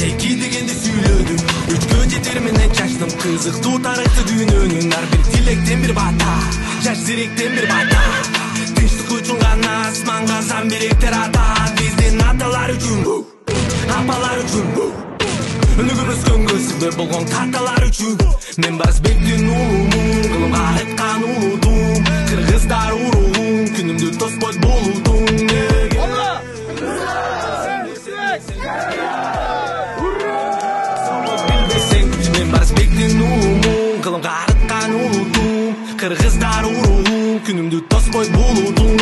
Eki degенди сүйлөдүм. Үчкө жетер менен чачтым. Кызыктуу тарыхты дүйнөнүн ар бир тилектен бир бата. Жаш зиректен бир бата. Тынчтык үчүн гана асманга самбиректер ата. Биздин аталар үчүн, апалар үчүн. Өнүгүп өскөн көзүмдө болгон карталар үчүн. Мен Базбектин уулумун, кылымга айткан улудум. Кыргыздар уругум, күнүмдү тоспойт болудум. Мен Базбектин уулумун, кылымга айткан улудум. Кыргыздар уругум, күнүмдү тоспойт болудум.